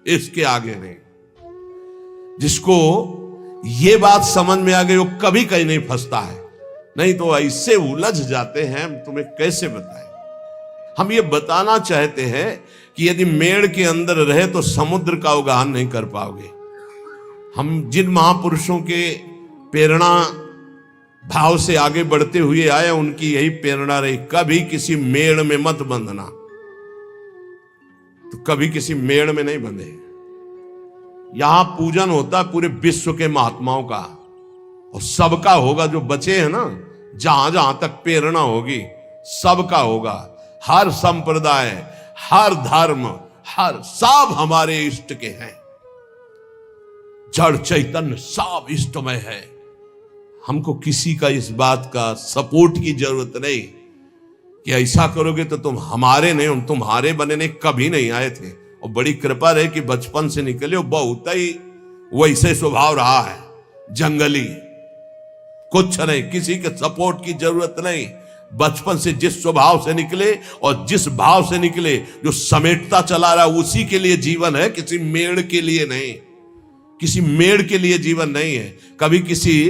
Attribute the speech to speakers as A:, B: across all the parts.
A: इसके आगे नहीं। जिसको ये बात समझ में आ गई वो कभी कहीं नहीं फंसता है, नहीं तो ऐसे उलझ जाते हैं, हम तुम्हें कैसे बताएं। हम ये बताना चाहते हैं कि यदि मेड़ के अंदर रहे तो समुद्र का अवगाहन नहीं कर पाओगे। हम जिन महापुरुषों के प्रेरणा भाव से आगे बढ़ते हुए आए, उनकी यही प्रेरणा रही, कभी किसी मेड़ में मत बंधना। तो कभी किसी मेड़ में नहीं बंधे। यहां पूजन होता है पूरे विश्व के महात्माओं का, और सबका होगा। जो बचे हैं ना, जहां जहां तक प्रेरणा होगी सबका होगा। हर संप्रदाय, हर धर्म, हर सब हमारे इष्ट के हैं। जड़ चैतन्य सब इष्टमय है। हमको किसी का इस बात का सपोर्ट की जरूरत नहीं कि ऐसा करोगे तो तुम हमारे नहीं, हम तुम्हारे बनने कभी नहीं आए थे। और बड़ी कृपा रहे कि बचपन से निकले हो, बहुत ही वैसे स्वभाव रहा है, जंगली, कुछ नहीं, किसी के सपोर्ट की जरूरत नहीं। बचपन से जिस स्वभाव से निकले और जिस भाव से निकले, जो समेटता चला रहा उसी के लिए जीवन है, किसी मेड़ के लिए नहीं। किसी मेड़ के लिए जीवन नहीं है। कभी किसी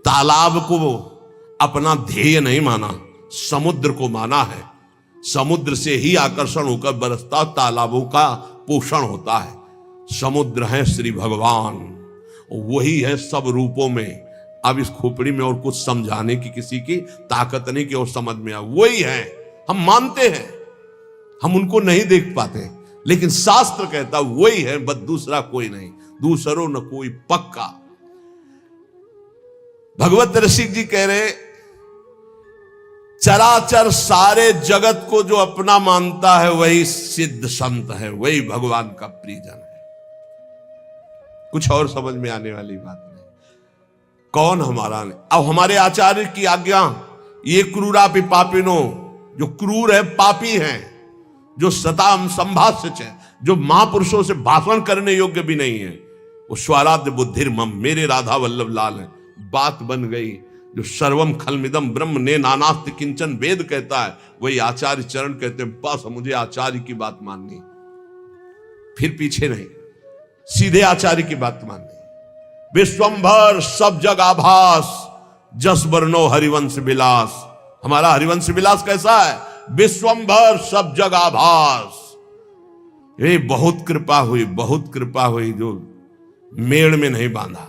A: तालाब को अपना ध्येय नहीं माना, समुद्र को माना है। समुद्र से ही आकर्षण होकर बरसता तालाबों का पोषण होता है। समुद्र है श्री भगवान, वही है सब रूपों में। अब इस खोपड़ी में और कुछ समझाने की किसी की ताकत नहीं कि और समझ में आ, वही है। हम मानते हैं, हम उनको नहीं देख पाते, लेकिन शास्त्र कहता वही है, बस दूसरा कोई नहीं, दूसरो न कोई पक्का। भगवत रसिक जी कह रहे, चराचर सारे जगत को जो अपना मानता है वही सिद्ध संत है, वही भगवान का प्रियजन है। कुछ और समझ में आने वाली बात नहीं। कौन हमारा नहीं। अब हमारे आचार्य की आज्ञा, ये क्रूरापि पापिनो, जो क्रूर है, पापी हैं, जो सताम संभाष्य है, जो महापुरुषों से भाषण करने योग्य भी नहीं है, वो स्वराध्य बुद्धिर मम, मेरे राधा वल्लभ लाल है। बात बन गई। जो सर्वम खलमिदम ब्रह्म ने नानास्ति किंचन वेद कहता है, वही आचार्य चरण कहते हैं, बस मुझे आचार्य की बात माननी, फिर पीछे नहीं, सीधे आचार्य की बात माननी। विश्वंभर सब जग आभास, जस वर्णो हरिवंश विलास। हमारा हरिवंश विलास कैसा है? विश्वंभर सब जग आभास। ये बहुत कृपा हुई, बहुत कृपा हुई जो मेड़ में नहीं बांधा।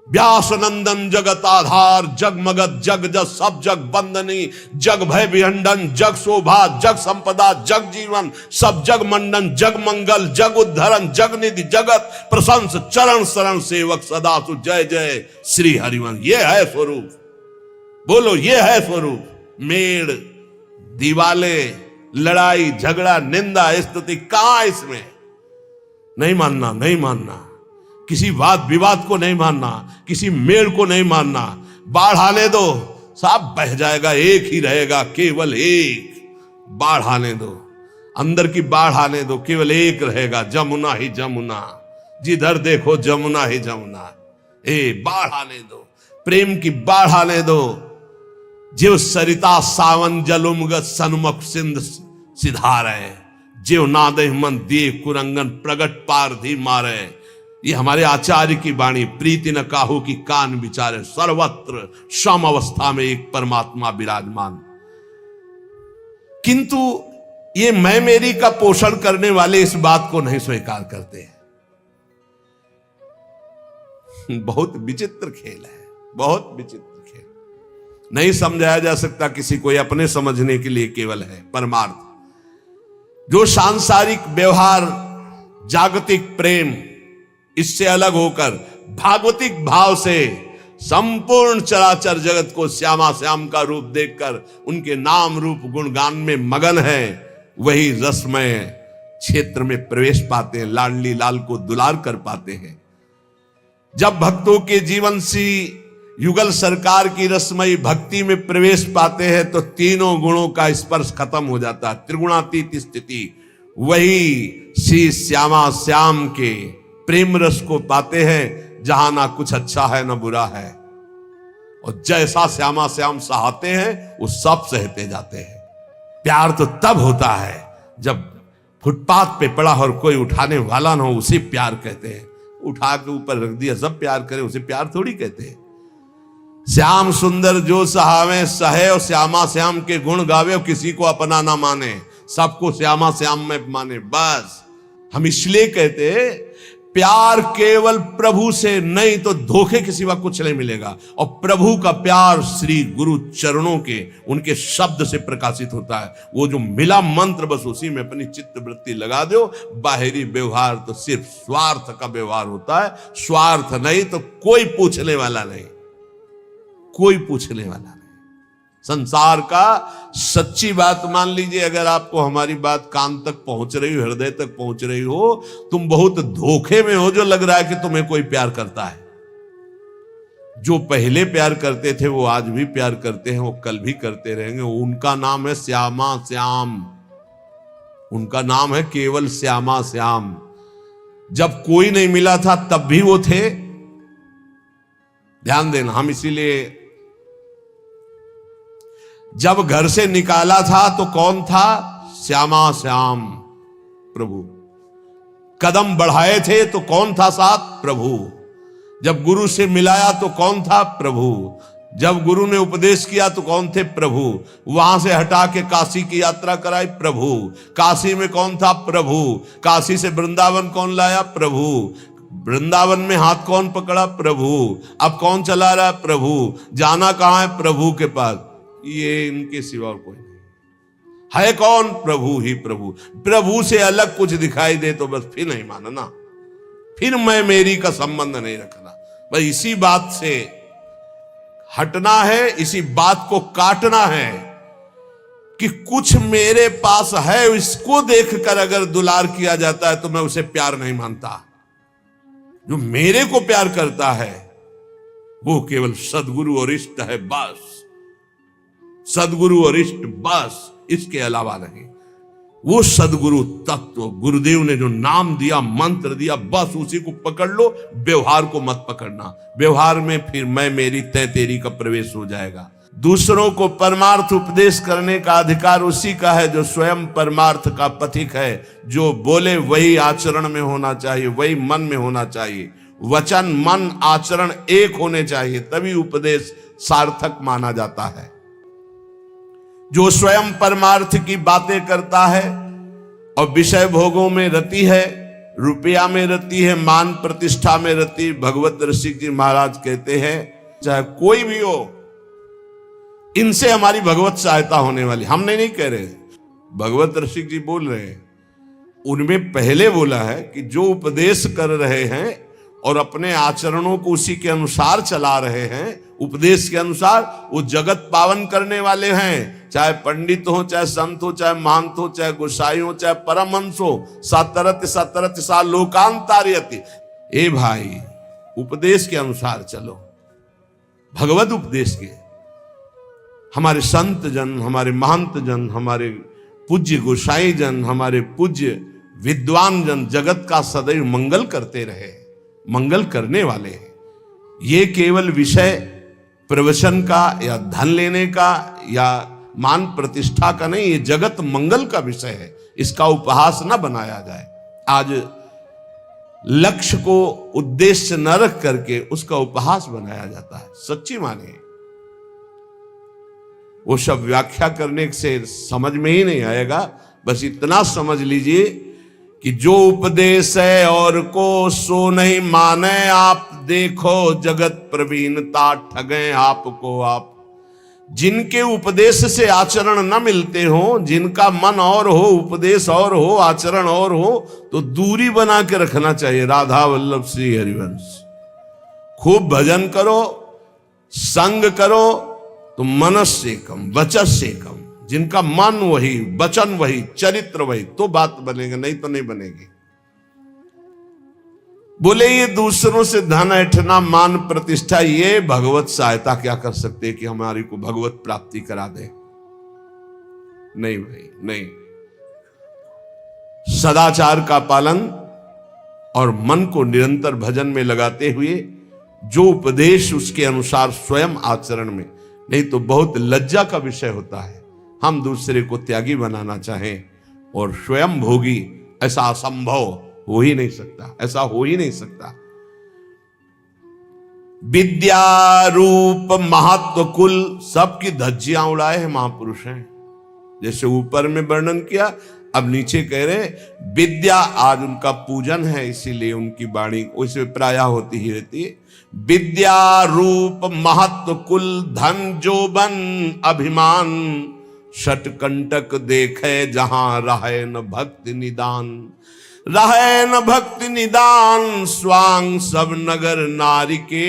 A: व्यास नंदन जगत आधार, जग मगत जग जस सब जग बंदनी, जग भय विहंडन, जग शोभा, जग संपदा, जग जीवन, सब जग मंडन, जग मंगल, जग उद्धरण, जग निधि, जगत प्रशंस, चरण शरण सेवक सदा सु जय जय श्री हरिवंश। ये है स्वरूप। बोलो, ये है स्वरूप। मेड़, दीवाले, लड़ाई झगड़ा, निंदा स्तुति कहां इसमें? नहीं मानना, नहीं मानना। किसी वाद विवाद को नहीं मानना, किसी मेड़ को नहीं मानना। बाढ़ आने दो, सब बह जाएगा, एक ही रहेगा, केवल एक। बाढ़ आने दो, अंदर की बाढ़ आने दो, केवल एक रहेगा, जमुना ही जमुना। जिधर देखो जमुना ही जमुना। बाढ़ आने दो, प्रेम की बाढ़ आने दो। जीव सरिता सावन जलुमगत सन्मुख सिंध सिधारे, जीव नादे मन दिए कुरंगन प्रगट पारधी मारे। ये हमारे आचार्य की वाणी। प्रीति न काहू की कान विचारे, सर्वत्र सम अवस्था में एक परमात्मा विराजमान। किंतु ये मैं मेरी का पोषण करने वाले इस बात को नहीं स्वीकार करते हैं। बहुत विचित्र खेल है, बहुत विचित्र खेल। नहीं समझाया जा सकता किसी को, अपने समझने के लिए केवल है परमार्थ। जो सांसारिक व्यवहार, जागतिक प्रेम, इससे अलग होकर भागवतिक भाव से संपूर्ण चराचर जगत को श्यामा श्याम का रूप देखकर उनके नाम रूप गुणगान में मगन है, वही रसमय क्षेत्र में प्रवेश पाते हैं, लाडली लाल को दुलार कर पाते हैं। जब भक्तों के जीवन से युगल सरकार की रसमयी भक्ति में प्रवेश पाते हैं तो तीनों गुणों का स्पर्श खत्म हो जाता है, त्रिगुणातीत स्थिति। वही श्री श्यामा श्याम के प्रेम रस को पाते हैं, जहां ना कुछ अच्छा है ना बुरा है। और जैसा श्यामा श्याम सहाते हैं वो सब सहते जाते हैं। प्यार तो तब होता है जब फुटपाथ पे पड़ा और कोई उठाने वाला ना हो, उसे प्यार कहते हैं। उठा के ऊपर रख दिया, सब प्यार करे, उसे प्यार थोड़ी कहते हैं। श्याम सुंदर जो सहावे सहे और श्यामा श्याम के गुण गावे और किसी को अपना ना माने, सबको श्यामा श्याम में माने। बस हम इसलिए कहते प्यार केवल प्रभु से, नहीं तो धोखे के सिवा कुछ नहीं मिलेगा। और प्रभु का प्यार श्री गुरु चरणों के उनके शब्द से प्रकाशित होता है। वो जो मिला मंत्र, बस उसी में अपनी चित्त वृत्ति लगा दो। बाहरी व्यवहार तो सिर्फ स्वार्थ का व्यवहार होता है। स्वार्थ नहीं तो कोई पूछने वाला नहीं, कोई पूछने वाला नहीं। संसार का सच्ची बात मान लीजिए, अगर आपको हमारी बात कान तक पहुंच रही हो, हृदय तक पहुंच रही हो, तुम बहुत धोखे में हो जो लग रहा है कि तुम्हें कोई प्यार करता है। जो पहले प्यार करते थे वो आज भी प्यार करते हैं, वो कल भी करते रहेंगे। उनका नाम है श्यामा श्याम, उनका नाम है केवल श्यामा श्याम। जब कोई नहीं मिला था तब भी वो थे। ध्यान देना, हम इसीलिए जब घर से निकाला था तो कौन था? श्यामा श्याम प्रभु। कदम बढ़ाए थे तो कौन था साथ? प्रभु। जब गुरु से मिलाया तो कौन था? प्रभु। जब गुरु ने उपदेश किया तो कौन थे? प्रभु। वहां से हटा के काशी की यात्रा कराई? प्रभु। काशी में कौन था? प्रभु। काशी से वृंदावन कौन लाया? प्रभु। वृंदावन में हाथ कौन पकड़ा? प्रभु। अब कौन चला रहा? प्रभु। जाना कहां है? प्रभु के पास। ये इनके सिवा और कोई नहीं है। कौन? प्रभु ही प्रभु। प्रभु से अलग कुछ दिखाई दे तो बस फिर नहीं मानना, फिर मैं मेरी का संबंध नहीं रखना। बस इसी बात से हटना है, इसी बात को काटना है कि कुछ मेरे पास है, इसको देखकर अगर दुलार किया जाता है तो मैं उसे प्यार नहीं मानता। जो मेरे को प्यार करता है वो केवल सदगुरु और इष्ट है, बस। सदगुरु और इष्ट, बस, इसके अलावा नहीं। वो सदगुरु तत्व, गुरुदेव ने जो नाम दिया, मंत्र दिया, बस उसी को पकड़ लो। व्यवहार को मत पकड़ना। व्यवहार में फिर मैं मेरी तय तेरी का प्रवेश हो जाएगा। दूसरों को परमार्थ उपदेश करने का अधिकार उसी का है जो स्वयं परमार्थ का पथिक है। जो बोले वही आचरण में होना चाहिए, वही मन में होना चाहिए। वचन, मन, आचरण एक होने चाहिए, तभी उपदेश सार्थक माना जाता है। जो स्वयं परमार्थ की बातें करता है और विषय भोगों में रति है, रुपया में रति है, मान प्रतिष्ठा में रति, भगवत रसिक जी महाराज कहते हैं चाहे कोई भी हो, इनसे हमारी भगवत सहायता होने वाली। हमने नहीं कह रहे, भगवत रसिक जी बोल रहे हैं। उनमें पहले बोला है कि जो उपदेश कर रहे हैं और अपने आचरणों को उसी के अनुसार चला रहे हैं, उपदेश के अनुसार, वो जगत पावन करने वाले हैं। चाहे पंडित हो, चाहे संत हो, चाहे महंत हो, चाहे गोसाई हो, चाहे परमहंस हो। सतरत सतरत सा लोकांतार्यति। ए भाई, उपदेश के अनुसार चलो, भगवत उपदेश के। हमारे संत जन, हमारे महंत जन, हमारे पूज्य गोसाई जन, हमारे पूज्य विद्वान जन जगत का सदैव मंगल करते रहे, मंगल करने वाले हैं। ये केवल विषय प्रवचन का या धन लेने का या मान प्रतिष्ठा का नहीं, ये जगत मंगल का विषय है। इसका उपहास न बनाया जाए। आज लक्ष्य को उद्देश्य न रख करके उसका उपहास बनाया जाता है। सच्ची मानिए, वो सब व्याख्या करने से समझ में ही नहीं आएगा। बस इतना समझ लीजिए कि जो उपदेश है और को सो नहीं माने आप, देखो जगत प्रवीणता ठगे आपको आप। जिनके उपदेश से आचरण न मिलते हो, जिनका मन और हो, उपदेश और हो, आचरण और हो, तो दूरी बना के रखना चाहिए। राधा वल्लभ श्री हरिवंश। खूब भजन करो, संग करो, तो मनस्य कम वचस्य कम। जिनका मन वही, वचन वही, चरित्र वही, तो बात बनेगा, नहीं तो नहीं बनेगी। बोले ये दूसरों से धन ऐठना, मान प्रतिष्ठा, ये भगवत सहायता क्या कर सकते हैं कि हमारी को भगवत प्राप्ति करा दे? नहीं भाई, नहीं। सदाचार का पालन और मन को निरंतर भजन में लगाते हुए जो उपदेश उसके अनुसार स्वयं आचरण में, नहीं तो बहुत लज्जा का विषय होता है। हम दूसरे को त्यागी बनाना चाहें और स्वयं भोगी ऐसा असंभव हो ही नहीं सकता, ऐसा हो ही नहीं सकता। विद्या रूप महत्व कुल सबकी धज्जियां उड़ाए हैं महापुरुष हैं। जैसे ऊपर में वर्णन किया, अब नीचे कह रहे विद्या, आज उनका पूजन है इसीलिए उनकी वाणी वैसे प्रायः होती ही रहती है। विद्या रूप महत्व कुल धन जोबन अभिमान, षटकंटक देखे जहां रहे न भक्ति निदान, रहे न भक्ति निदान। स्वांग सब नगर नारी के,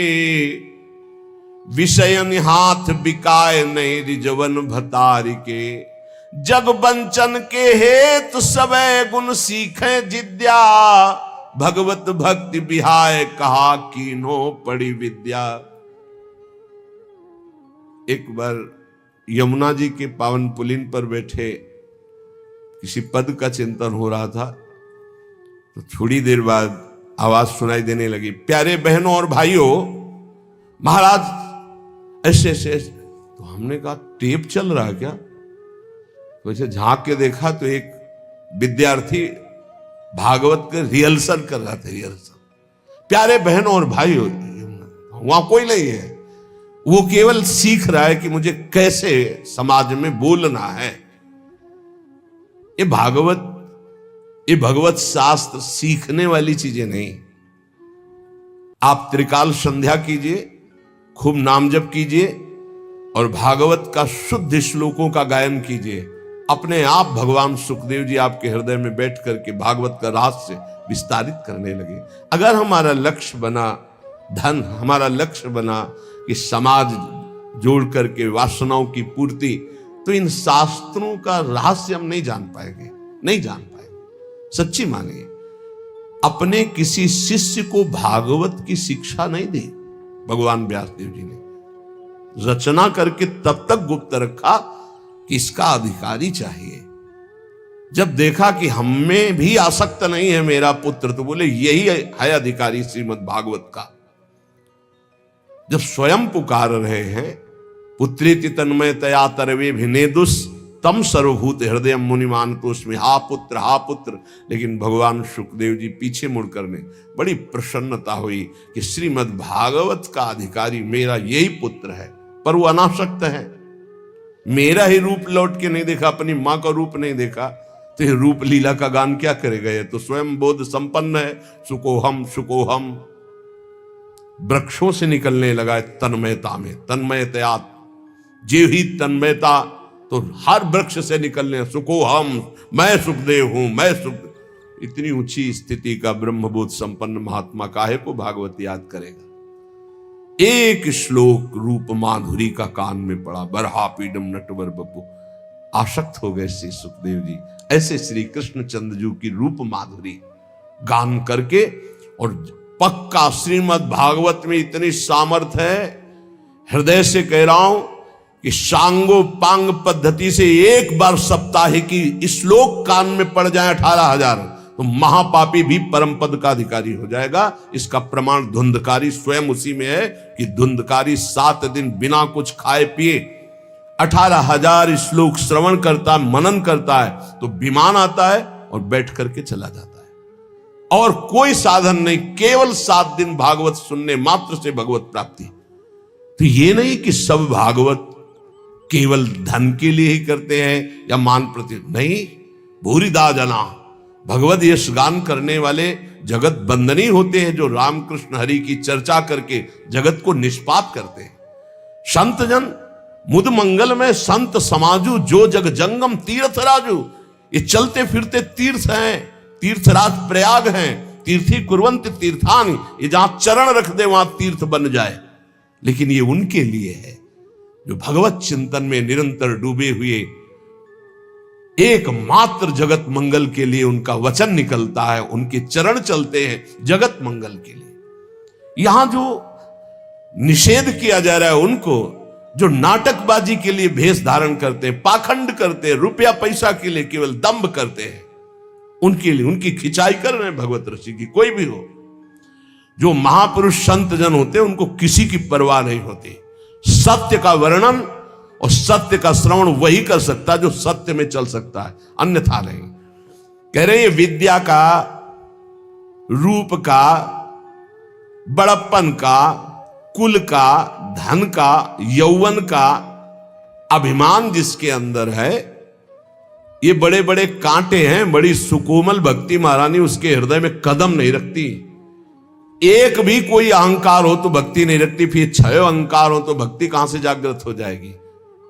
A: विषयन हाथ बिकाए नहीं रिजवन भतारी के। जग बंचन के हेतु सबे गुण सीखे जिद्या, भगवत भक्ति बिहाय कहा कीन्हो पड़ी विद्या। एक बार यमुना जी के पावन पुलिन पर बैठे किसी पद का चिंतन हो रहा था, तो थोड़ी देर बाद आवाज सुनाई देने लगी, प्यारे बहनों और भाइयों, महाराज ऐसे ऐसे। तो हमने कहा टेप चल रहा है क्या? तो ऐसे झांक के देखा तो एक विद्यार्थी भागवत के रिहर्सल कर रहा था, रिहर्सल। प्यारे बहनों और भाइयों, वहां कोई नहीं है, वो केवल सीख रहा है कि मुझे कैसे समाज में बोलना है। ये भगवत शास्त्र सीखने वाली चीजें नहीं। आप त्रिकाल संध्या कीजिए, खूब नाम जप कीजिए और भागवत का शुद्ध श्लोकों का गायन कीजिए। अपने आप भगवान सुखदेव जी आपके हृदय में बैठ करके भागवत का रहस्य विस्तारित करने लगे। अगर हमारा लक्ष्य बना धन, हमारा लक्ष्य बना कि समाज जोड़ करके वासनाओं की पूर्ति, तो इन शास्त्रों का रहस्य हम नहीं जान पाएंगे, नहीं जान पाएंगे। सच्ची मानिए, अपने किसी शिष्य को भागवत की शिक्षा नहीं दी भगवान व्यासदेव जी ने, रचना करके तब तक गुप्त रखा कि इसका अधिकारी चाहिए। जब देखा कि हमें भी आसक्त नहीं है मेरा पुत्र, तो बोले यही है अधिकारी श्रीमद् भागवत का। जब स्वयं पुकार रहे हैं, पुत्रेति तन्मयतया तरवे भिनेदुस तम सर्वभूत हृदय मुनिमान तो उसमें हा पुत्र, लेकिन भगवान सुखदेव जी पीछे मुड़कर ने बड़ी प्रसन्नता हुई कि श्रीमद् भागवत का अधिकारी मेरा यही पुत्र है। पर वो अनासक्त है, मेरा ही रूप लौट के नहीं देखा, अपनी मां का रूप नहीं देखा, तो ये रूप लीला का गान क्या करेगा? ये तो स्वयं बोध संपन्न है। सुकोहम वृक्षों से निकलने लगा तन्मयता में, तन्मयतया जीव ही तन्मयता, तो हर वृक्ष से निकलने सुकोहम, मैं सुखदेव हूं, मैं सुख। इतनी ऊंची स्थिति का ब्रह्मबोध संपन्न महात्मा काहे को भागवत याद करेगा? एक श्लोक रूप माधुरी का कान में पड़ा, बरहा पीडम नटवर बपू, आसक्त हो गए श्री सुखदेव जी। ऐसे श्री कृष्ण चंद्र की रूप माधुरी गान करके, और पक्का श्रीमद् भागवत में इतनी सामर्थ्य है, हृदय से कह रहा हूं कि सांगो पांग पद्धति से एक बार सप्ताह की श्लोक कान में पड़ जाए 18,000, तो महापापी भी परम पद का अधिकारी हो जाएगा। इसका प्रमाण धुंधकारी स्वयं उसी में है कि धुंधकारी 7 दिन बिना कुछ खाए पिए 18,000 श्लोक श्रवण करता, मनन करता है, तो विमान आता है और बैठ करके चला जाता है। और कोई साधन नहीं, केवल 7 दिन भागवत सुनने मात्र से भगवत प्राप्ति। तो ये नहीं कि सब भागवत केवल धन के लिए ही करते हैं या मान प्रति, नहीं। भूरिदा जना भगवत यश गान करने वाले जगत बंदनी होते हैं, जो रामकृष्ण हरि की चर्चा करके जगत को निष्पात करते हैं। संत जन मुद मंगल में संत समाजू, जो जग जंगम तीर्थ राजू। ये चलते फिरते तीर्थ हैं, तीर्थराज प्रयाग हैं, तीर्थी कुर्वंत तीर्थान, ये जहां चरण रख दे वहां तीर्थ बन जाए। लेकिन ये उनके लिए है जो भगवत चिंतन में निरंतर डूबे हुए, एकमात्र जगत मंगल के लिए उनका वचन निकलता है, उनके चरण चलते हैं जगत मंगल के लिए। यहां जो निषेध किया जा रहा है उनको, जो नाटकबाजी के लिए भेष धारण करते हैं, पाखंड करते हैं, रुपया पैसा के लिए केवल दंभ करते हैं, उनके लिए उनकी खिंचाई कर रहे हैं भगवत ऋषि की। कोई भी हो, जो महापुरुष संत जन होते हैं उनको किसी की परवाह नहीं होती। सत्य का वर्णन और सत्य का श्रवण वही कर सकता है जो सत्य में चल सकता है, अन्यथा नहीं। कह रहे ये विद्या का, रूप का, बड़प्पन का, कुल का, धन का, यौवन का अभिमान जिसके अंदर है, ये बड़े बड़े कांटे हैं। बड़ी सुकोमल भक्ति महारानी उसके हृदय में कदम नहीं रखती। एक भी कोई अहंकार हो तो भक्ति नहीं रखती, फिर 6 अहंकार हो तो भक्ति कहां से जागृत हो जाएगी।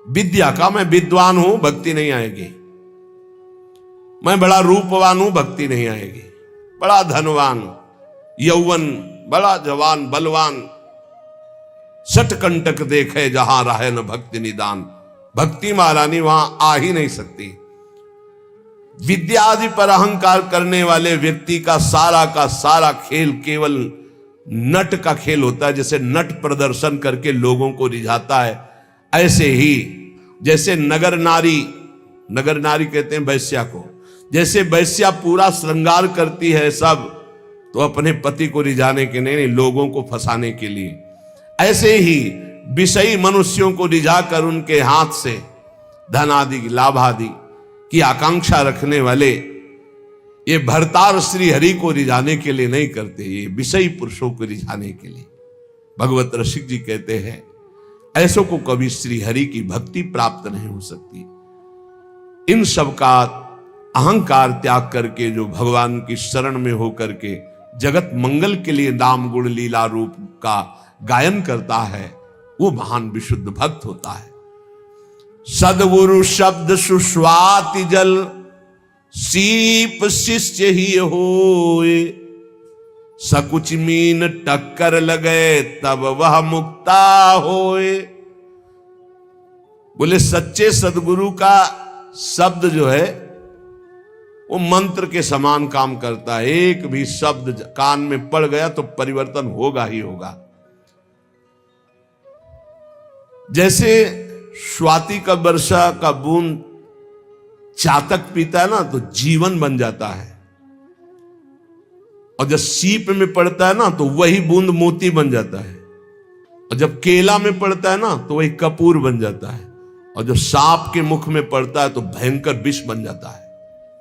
A: विद्या का, मैं विद्वान हूं, भक्ति नहीं आएगी। मैं बड़ा रूपवान हूं, भक्ति नहीं आएगी। बड़ा धनवान, यौवन, बड़ा जवान, बलवान, सटकंटक देखे जहां रहे न भक्ति निदान, भक्ति महारानी वहां आ ही नहीं सकती। विद्या आदि पर अहंकार करने वाले व्यक्ति का सारा खेल केवल नट का खेल होता है। जैसे नट प्रदर्शन करके लोगों को रिझाता है, ऐसे ही जैसे नगर नारी कहते हैं वैश्या को, जैसे वैश्या पूरा श्रृंगार करती है सब, तो अपने पति को रिझाने के नहीं, लोगों को फंसाने के लिए, ऐसे ही विषयी मनुष्यों को रिझाकर उनके हाथ से धन आदि, लाभ आदि की आकांक्षा रखने वाले ये भरतार श्री हरि को रिझाने के लिए नहीं करते, ये विषयी पुरुषों को रिझाने के लिए। भगवत रसिक जी कहते हैं ऐसों को कभी श्री हरि की भक्ति प्राप्त नहीं हो सकती। इन सब का अहंकार त्याग करके जो भगवान की शरण में होकर के जगत मंगल के लिए नाम गुण लीला रूप का गायन करता है, वो महान विशुद्ध भक्त होता है। सदगुरु शब्द सुस्वाति जल, सीप शिष्य ही होए, सकुच मीन टक्कर लगे तब वह मुक्ता होए। बोले सच्चे सदगुरु का शब्द जो है वो मंत्र के समान काम करता है। एक भी शब्द कान में पड़ गया तो परिवर्तन होगा ही होगा। जैसे स्वाति का वर्षा का बूंद चातक पीता है ना तो जीवन बन जाता है, और जब सीप में पड़ता है ना तो वही बूंद मोती बन जाता है, और जब केला में पड़ता है ना तो वही कपूर बन जाता है, और जब सांप के मुख में पड़ता है तो भयंकर विष बन जाता है,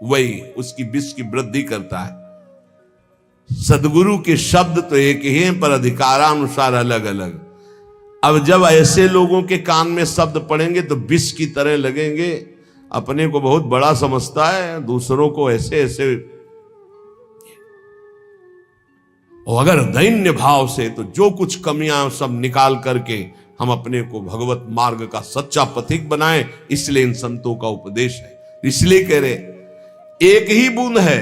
A: वही उसकी विष की वृद्धि करता है। सदगुरु के शब्द तो एक ही हैं पर अधिकारानुसार अलग अलग। अब जब ऐसे लोगों के कान में शब्द पड़ेंगे तो विष की तरह लगेंगे। अपने को बहुत बड़ा समझता है, दूसरों को ऐसे ऐसे। और अगर दैन्य भाव से तो जो कुछ कमियां सब निकाल करके हम अपने को भगवत मार्ग का सच्चा पथिक बनाएं, इसलिए इन संतों का उपदेश है। इसलिए कह रहे एक ही बूंद है,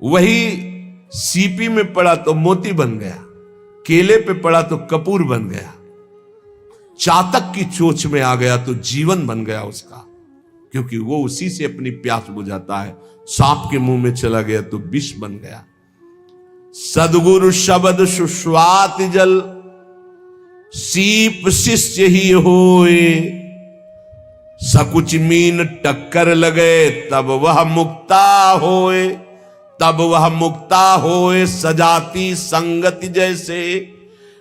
A: वही सीपी में पड़ा तो मोती बन गया, केले पे पड़ा तो कपूर बन गया, चातक की चोंच में आ गया तो जीवन बन गया उसका, क्योंकि वो उसी से अपनी प्यास बुझाता है। सांप के मुंह में चला गया तो विष बन गया। सदगुरु शब्द सुस्वाति जल, सीप शिष्य ही होए, सकुच मीन टक्कर लगे तब वह मुक्ता होए, तब वह मुक्ता होए। सजाती संगति जैसे,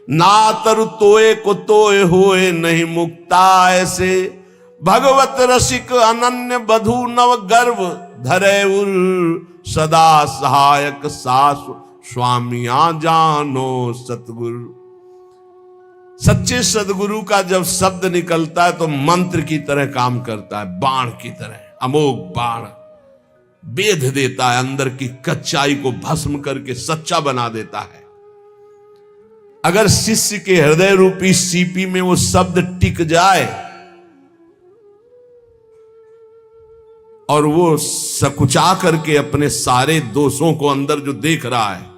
A: ना तरु तोए को तोए होए नहीं मुक्ता ऐसे। भगवत रसिक अनन्य बधु नव गर्भ धरे उर, सदा सहायक सासु स्वामिया जानो सतगुरु। सच्चे सदगुरु का जब शब्द निकलता है तो मंत्र की तरह काम करता है, बाण की तरह, अमोघ बाण बेध देता है, अंदर की कच्चाई को भस्म करके सच्चा बना देता है। अगर शिष्य के हृदय रूपी सीपी में वो शब्द टिक जाए और वो सकुचा करके अपने सारे दोषों को अंदर जो देख रहा है,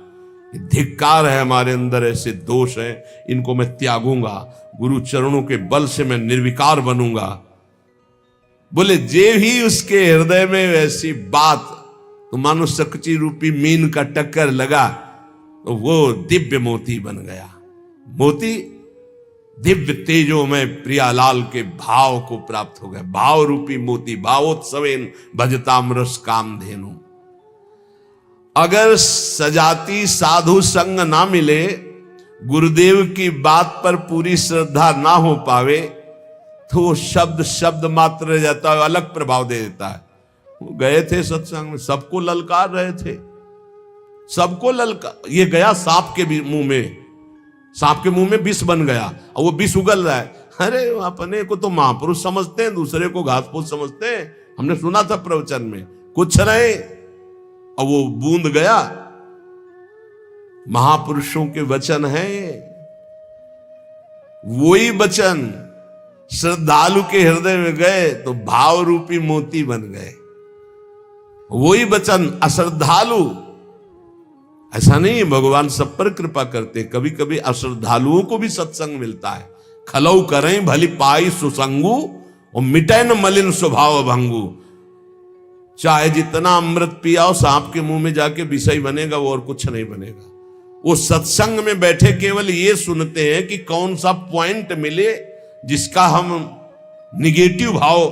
A: धिक्कार है हमारे अंदर ऐसे दोष हैं, इनको मैं त्यागूंगा, गुरु चरणों के बल से मैं निर्विकार बनूंगा। बोले जे ही उसके हृदय में ऐसी बात, तो मानो सकची रूपी मीन का टक्कर लगा तो वो दिव्य मोती बन गया। मोती दिव्य तेजो में प्रियालाल के भाव को प्राप्त हो गया। भाव रूपी मोती, भावोत्सवेन भजताम रस कामधेनु। अगर सजाती साधु संग ना मिले, गुरुदेव की बात पर पूरी श्रद्धा ना हो पावे, तो वो शब्द शब्द मात्र रह जाता है, अलग प्रभाव दे देता है। गए थे सत्संग में, सबको ललकार रहे थे, सबको ललकार। ये गया सांप के मुंह में, सांप के मुंह में विष बन गया और वो विष उगल रहा है। अरे अपने को तो महापुरुष समझते हैं, दूसरे को घास फूस समझते हैं। हमने सुना था प्रवचन में, कुछ नहीं, और वो बूंद गया। महापुरुषों के वचन हैं, वही वचन श्रद्धालु के हृदय में गए तो भाव रूपी मोती बन गए। वही वचन अश्रद्धालु, ऐसा नहीं है, भगवान सब पर कृपा करते, कभी कभी अश्रद्धालुओं को भी सत्संग मिलता है। खलऊ करें भली पाई सुसंगु और मिटे न मलिन स्वभाव भंगु। चाहे जितना अमृत पियाओ, सांप के मुंह में जाके विषय बनेगा, वो और कुछ नहीं बनेगा। वो सत्संग में बैठे केवल ये सुनते हैं कि कौन सा पॉइंट मिले जिसका हम निगेटिव भाव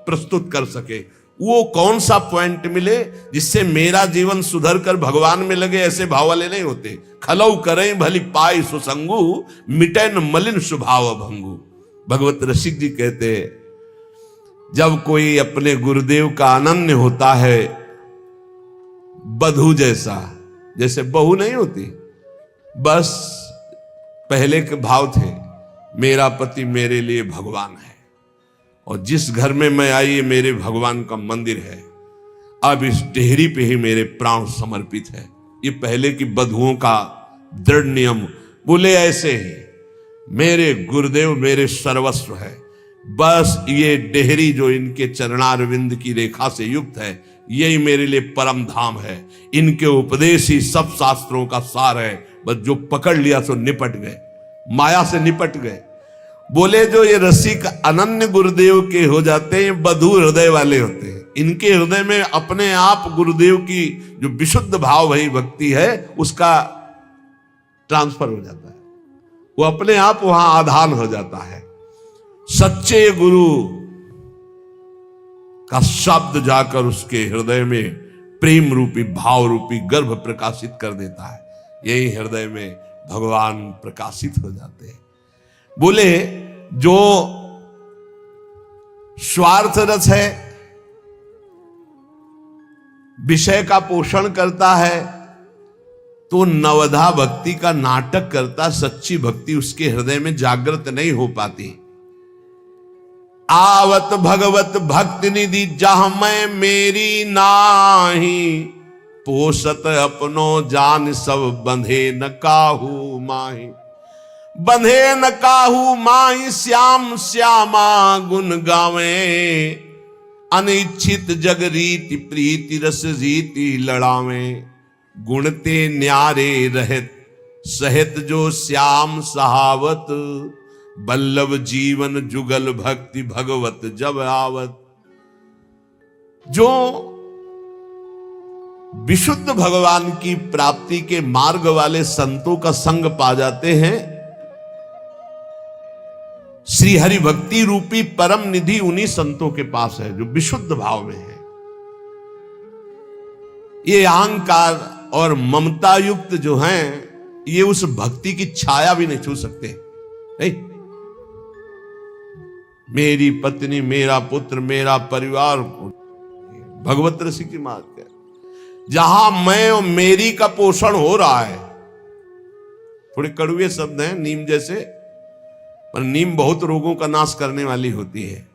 A: प्रस्तुत कर सके, वो कौन सा पॉइंट मिले जिससे मेरा जीवन सुधर कर भगवान में लगे, ऐसे भाव वाले नहीं होते। खलऊ करें भली पाई सुसंगु मिटे न मलिन स्वभाव भंगु। भगवत रसिक जी कहते हैं, जब कोई अपने गुरुदेव का अनन्य होता है, बधू जैसा, जैसे बहू नहीं होती, बस पहले के भाव थे, मेरा पति मेरे लिए भगवान है और जिस घर में मैं आई ये मेरे भगवान का मंदिर है, अब इस डेहरी पे ही मेरे प्राण समर्पित है। ये पहले की बधुओं का दृढ़ नियम। बोले ऐसे ही मेरे गुरुदेव मेरे सर्वस्व है, बस ये डेहरी जो इनके चरणारविंद की रेखा से युक्त है, यही मेरे लिए परम धाम है। इनके उपदेश ही सब शास्त्रों का सार है, बस जो पकड़ लिया तो निपट गए, माया से निपट गए। बोले जो ये रसिक अनन्य गुरुदेव के हो जाते हैं, बधू हृदय वाले होते हैं। इनके हृदय में अपने आप गुरुदेव की जो विशुद्ध भाव भई भक्ति है उसका ट्रांसफर हो जाता है, वो अपने आप वहां आधान हो जाता है। सच्चे गुरु का शब्द जाकर उसके हृदय में प्रेम रूपी भाव रूपी गर्भ प्रकाशित कर देता है, यही हृदय में भगवान प्रकाशित हो जाते हैं। बोले जो स्वार्थ रस है, विषय का पोषण करता है, तो नवधा भक्ति का नाटक करता, सच्ची भक्ति उसके हृदय में जागृत नहीं हो पाती। आवत भगवत भक्ति निधि जहां मैं मेरी नाही, पोषत अपनो जान सब बंधे न काहू माही। बंधे न काहू माही श्याम श्यामा गुण गावे, अनिच्छित जग रीति प्रीति रस रीति लड़ावे। गुणते न्यारे रहत सहित जो श्याम सहावत, बल्लभ जीवन जुगल भक्ति भगवत जब आवत। जो विशुद्ध भगवान की प्राप्ति के मार्ग वाले संतों का संग पा जाते हैं, श्री हरि भक्ति रूपी परम निधि उन्हीं संतों के पास है जो विशुद्ध भाव में है। ये अहंकार और ममता युक्त जो हैं, ये उस भक्ति की छाया भी नहीं छू सकते। नहीं, मेरी पत्नी, मेरा पुत्र, मेरा परिवार, भगवत रसिक की मार्ग है। जहां मैं और मेरी का पोषण हो रहा है, थोड़े कड़ुए शब्द हैं नीम जैसे, पर नीम बहुत रोगों का नाश करने वाली होती है।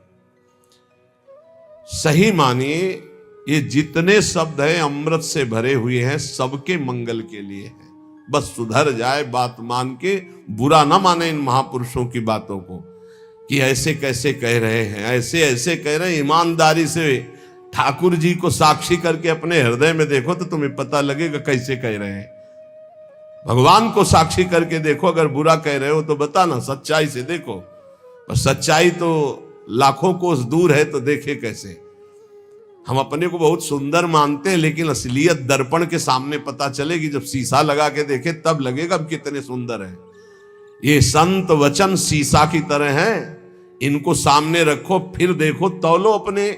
A: सही मानिए ये जितने शब्द हैं अमृत से भरे हुए हैं, सबके मंगल के लिए है। बस सुधर जाए, बात मान के बुरा ना माने इन महापुरुषों की बातों को कि ऐसे कैसे कह रहे हैं, ऐसे ऐसे कह रहे हैं। ईमानदारी से ठाकुर जी को साक्षी करके अपने हृदय में देखो तो तुम्हें पता लगेगा कैसे कह रहे हैं। भगवान को साक्षी करके देखो, अगर बुरा कह रहे हो तो बताना, सच्चाई से देखो। पर सच्चाई तो लाखों कोस दूर है, तो देखे कैसे। हम अपने को बहुत सुंदर मानते हैं, लेकिन असलियत दर्पण के सामने पता चलेगी। जब शीशा लगा के देखे तब लगेगा अब कितने सुंदर है। ये संत वचन शीशा की तरह हैं, इनको सामने रखो, फिर देखो, तौलो अपने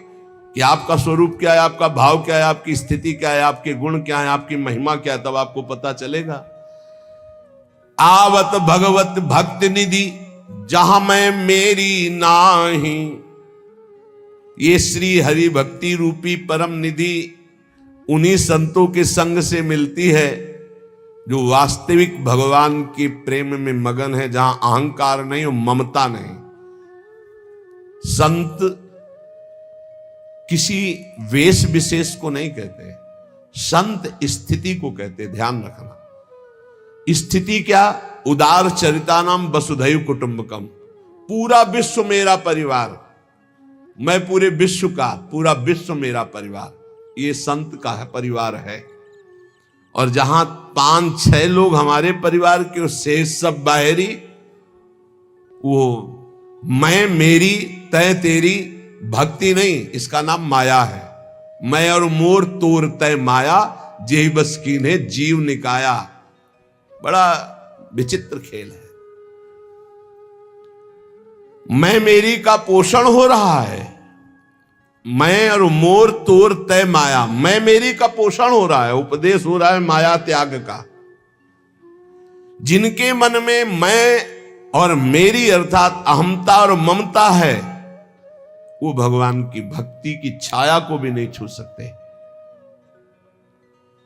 A: कि आपका स्वरूप क्या है, आपका भाव क्या है, आपकी स्थिति क्या है, आपके गुण क्या है, आपकी महिमा क्या है, तब आपको पता चलेगा। आवत भगवत भक्ति निधि जहां मैं मेरी नाही, ये श्री हरि भक्ति रूपी परम निधि उन्हीं संतों के संग से मिलती है जो वास्तविक भगवान के प्रेम में मगन है, जहां अहंकार नहीं और ममता नहीं। संत किसी वेश विशेष को नहीं कहते, संत स्थिति को कहते। ध्यान रखना, स्थिति क्या? उदार चरितानाम वसुधैव कुटुंबकम। पूरा विश्व मेरा परिवार, मैं पूरे विश्व का, पूरा विश्व मेरा परिवार, ये संत का है, परिवार है। और जहां 5-6 लोग हमारे परिवार के, शेष सब बाहरी, वो मैं मेरी तय तेरी भक्ति नहीं, इसका नाम माया है। मैं और मोर तोर तय माया, जेहि बस कीन्हे जीव निकाया। बड़ा विचित्र खेल है। मैं मेरी का पोषण हो रहा है, मैं और मोर तोर तय माया, मैं मेरी का पोषण हो रहा है, उपदेश हो रहा है माया त्याग का। जिनके मन में मैं और मेरी अर्थात अहमता और ममता है, वो भगवान की भक्ति की छाया को भी नहीं छू सकते।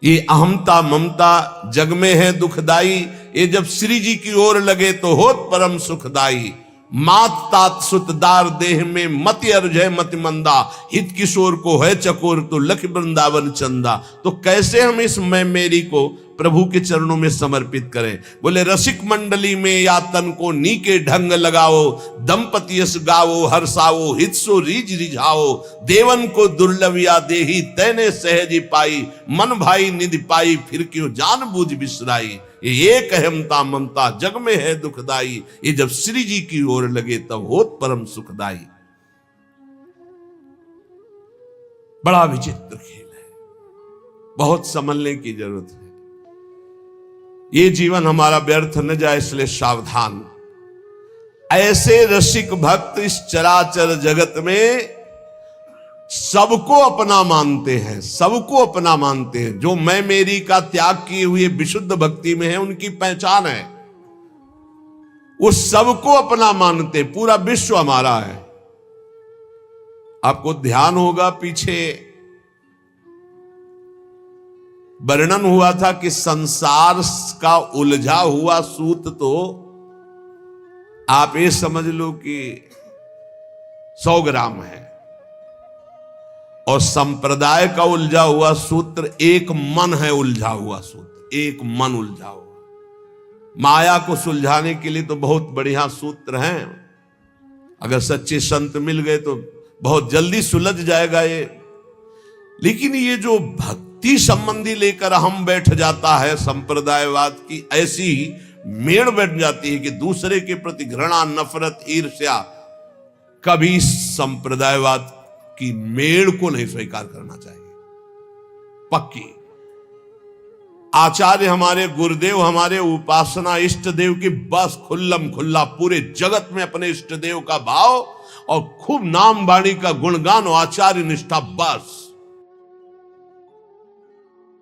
A: ये अहमता ममता जग में है दुखदाई, ये जब श्री जी की ओर लगे तो होत परम सुखदाई। मात तात सुतदार देह में मति अर्जय मति मंदा, हित किशोर को है चकोर तो लख वृंदावन चंदा। तो कैसे हम इस मैं मेरी को प्रभु के चरणों में समर्पित करें? बोले रसिक मंडली में या तन को नी के ढंग लगाओ, दंपति यस गाओ हर्षाओ, हित सो रीज रिझाओ। देवन को दुर्लभ या देही, तैने सहज पाई, मन भाई निधि पाई, फिर क्यों जान बूझ बिसराई। ये एक अहमता ममता जग में है दुखदाई, ये जब श्री जी की ओर लगे तब होत परम सुखदाई। बड़ा विचित्र खेल है, बहुत समझने की जरूरत है। ये जीवन हमारा व्यर्थ न जाए, इसलिए सावधान। ऐसे रसिक भक्त इस चराचर जगत में सबको अपना मानते हैं, सबको अपना मानते हैं। जो मैं मेरी का त्याग किए हुए विशुद्ध भक्ति में है, उनकी पहचान है, वो सबको अपना मानते। पूरा विश्व हमारा है। आपको ध्यान होगा, पीछे वर्णन हुआ था कि संसार का उलझा हुआ सूत तो आप ये समझ लो कि 100 ग्राम है, और संप्रदाय का उलझा हुआ सूत्र एक मन है। उलझा हुआ सूत्र एक मन उलझा हुआ। माया को सुलझाने के लिए तो बहुत बढ़िया सूत्र हैं, अगर सच्चे संत मिल गए तो बहुत जल्दी सुलझ जाएगा ये। लेकिन ये जो भक्ति संबंधी लेकर हम बैठ जाता है संप्रदायवाद की, ऐसी मेड़ बैठ जाती है कि दूसरे के प्रति घृणा, नफरत, ईर्ष्या, कभी संप्रदायवाद की मेड़ को नहीं स्वीकार करना चाहिए। पक्की आचार्य हमारे गुरुदेव, हमारे उपासना इष्ट देव की बस खुल्लम खुल्ला पूरे जगत में अपने इष्ट देव का भाव और खूब नाम वाणी का गुणगान और आचार्य निष्ठा, बस